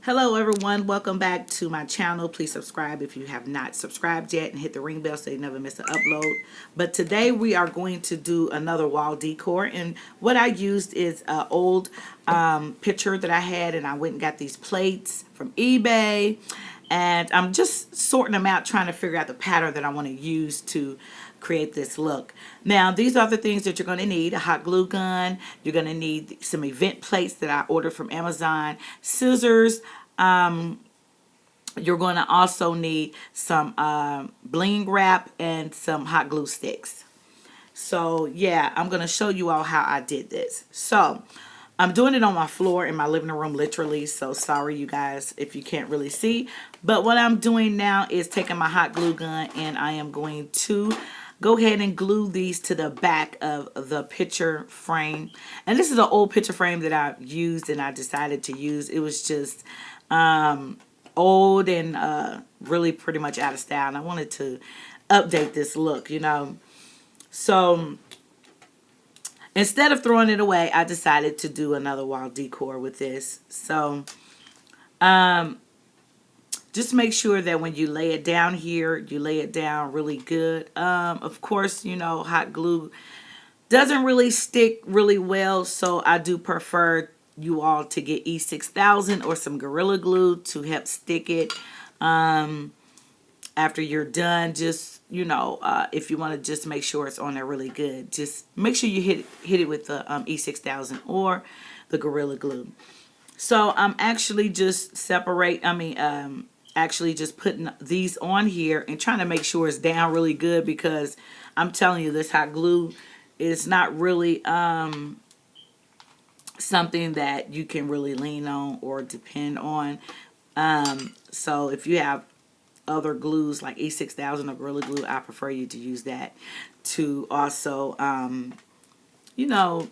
Hello everyone, welcome back to my channel. Please subscribe if you have not subscribed yet and hit the ring bell so you never miss an upload. But today we are going to do another wall decor, and what I used is an old picture that I had, and I went and got these plates from eBay, and I'm just sorting them out, trying to figure out the pattern that I want to use to create this look. Now, these are the things that you're going to need: a hot glue gun. You're going to need some event plates that I ordered from Amazon, scissors. You're going to also need some bling wrap and some hot glue sticks. So yeah, I'm going to show you all how I did this. So I'm doing it on my floor in my living room, literally. So sorry, you guys, if you can't really see. But what I'm doing now is taking my hot glue gun, and I am going to go ahead and glue these to the back of the picture frame. And this is an old picture frame that I used and I decided to use. It was just old and really pretty much out of style. And I wanted to update this look, you know. So instead of throwing it away, I decided to do another wall decor with this. So just make sure that when you lay it down here, you lay it down really good. Of course, you know, hot glue doesn't really stick really well, so I do prefer you all to get E6000 or some Gorilla Glue to help stick it. After you're done, just, you know, if you want to just make sure it's on there really good, just make sure you hit it with the E6000 or the Gorilla Glue. So I'm actually just actually just putting these on here and trying to make sure it's down really good, because I'm telling you, this hot glue is not really something that you can really lean on or depend on. So if you have other glues like E6000 or Gorilla Glue, I prefer you to use that to also, you know,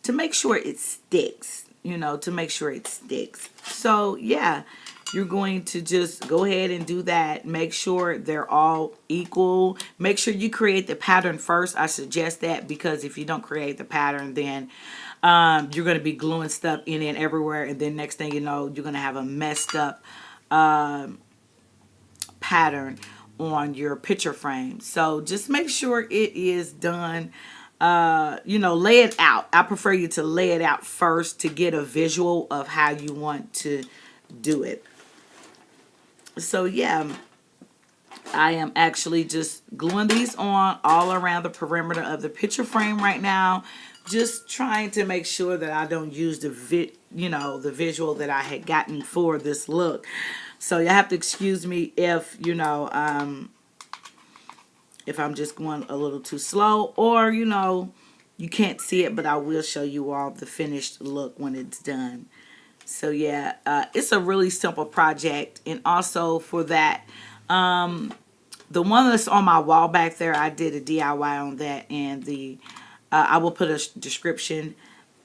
to make sure it sticks, you know, to make sure it sticks. So yeah, you're going to just go ahead and do that. Make sure they're all equal. Make sure you create the pattern first. I suggest that, because if you don't create the pattern, then you're going to be gluing stuff in and everywhere, and then next thing you know, you're going to have a messed up pattern on your picture frame. So just make sure it is done. You know, lay it out. I prefer you to lay it out first to get a visual of how you want to do it. So yeah, I am actually just gluing these on all around the perimeter of the picture frame right now, just trying to make sure that I don't use the visual that I had gotten for this look. So you have to excuse me if, you know, if I'm just going a little too slow, or, you know, you can't see it, but I will show you all the finished look when it's done. So yeah, it's a really simple project. And also for that, the one that's on my wall back there, I did a DIY on that, and the I will put a description.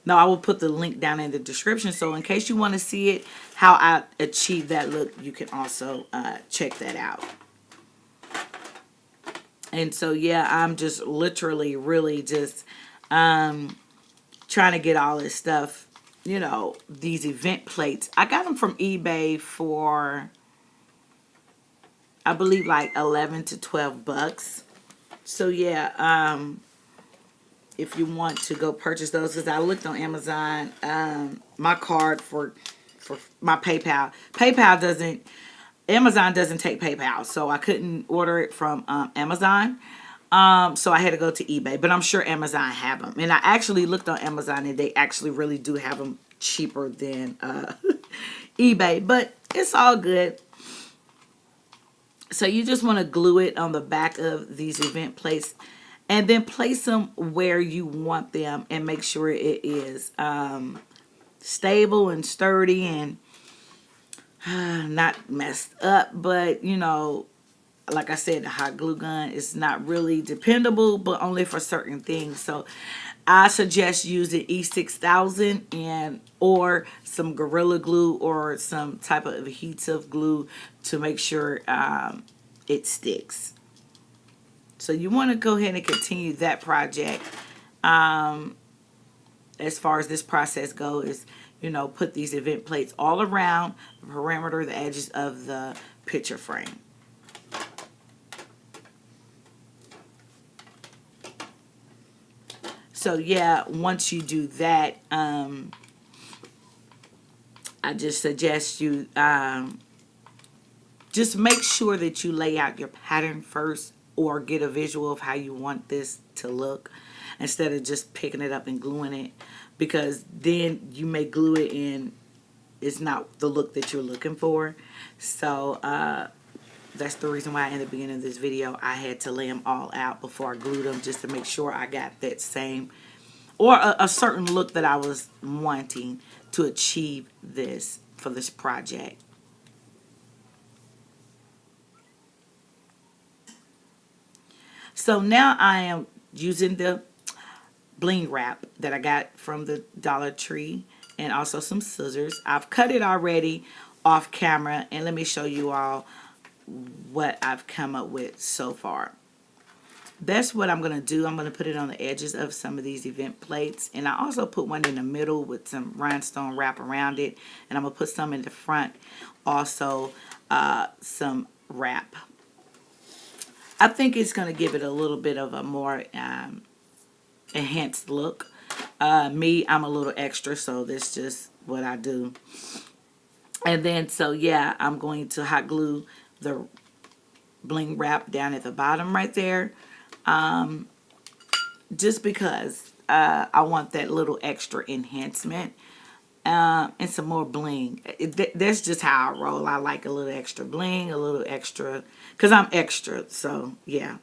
No, I will put the link down in the description. So in case you want to see it, how I achieved that look, you can also check that out. And so yeah, I'm just literally really just trying to get all this stuff, you know, these event plates. I got them from eBay for, I believe, like 11 to 12 bucks. So yeah, if you want to go purchase those, because I looked on Amazon, my card for my PayPal doesn't, Amazon doesn't take PayPal, so I couldn't order it from Amazon. So I had to go to eBay, but I'm sure Amazon have them. And I actually looked on Amazon, and they actually really do have them cheaper than eBay, but it's all good. So you just want to glue it on the back of these event plates, and then place them where you want them, and make sure it is stable and sturdy and not messed up. But, you know, like I said, the hot glue gun is not really dependable, but only for certain things. So I suggest using E6000 and or some Gorilla Glue or some type of adhesive glue to make sure it sticks. So you want to go ahead and continue that project. As far as this process goes, you know, put these event plates all around the perimeter, the edges of the picture frame. So yeah, once you do that, I just suggest you just make sure that you lay out your pattern first, or get a visual of how you want this to look instead of just picking it up and gluing it, because then you may glue it in, it's not the look that you're looking for. So that's the reason why in the beginning of this video I had to lay them all out before I glued them, just to make sure I got that same, or a certain look that I was wanting to achieve this for this project. So now I am using the bling wrap that I got from the Dollar Tree, and also some scissors. I've cut it already off camera, and let me show you all what I've come up with so far. That's what I'm going to do. I'm going to put it on the edges of some of these event plates, and I also put one in the middle with some rhinestone wrap around it, and I'm going to put some in the front, also some wrap. I think it's going to give it a little bit of a more enhanced look. Me, I'm a little extra, so that's just what I do. And then, so yeah, I'm going to hot glue the bling wrap down at the bottom right there. Just because I want that little extra enhancement. And some more bling. That's just how I roll. I like a little extra bling, a little extra, because I'm extra, so yeah.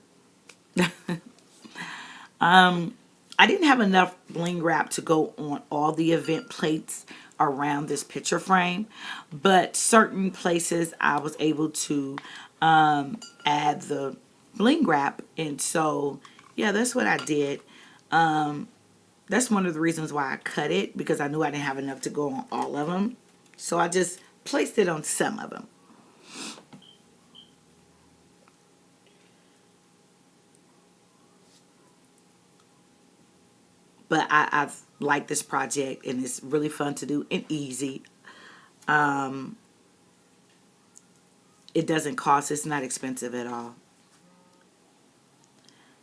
I didn't have enough bling wrap to go on all the event plates around this picture frame, but certain places I was able to add the bling wrap, and so yeah, that's what I did. That's one of the reasons why I cut it, because I knew I didn't have enough to go on all of them, so I just placed it on some of them. But I've liked this project, and it's really fun to do and easy. It doesn't cost, it's not expensive at all.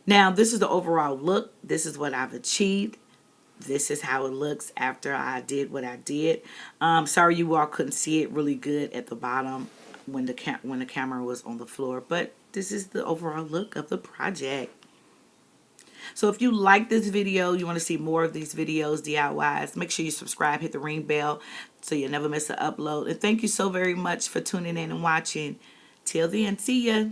Now, this is the overall look. This is what I've achieved. This is how it looks after I did what I did. Sorry you all couldn't see it really good at the bottom when the camera was on the floor, but this is the overall look of the project. So if you like this video, you want to see more of these videos, DIYs, make sure you subscribe, hit the ring bell so you never miss an upload. And thank you so very much for tuning in and watching. Till then, see ya.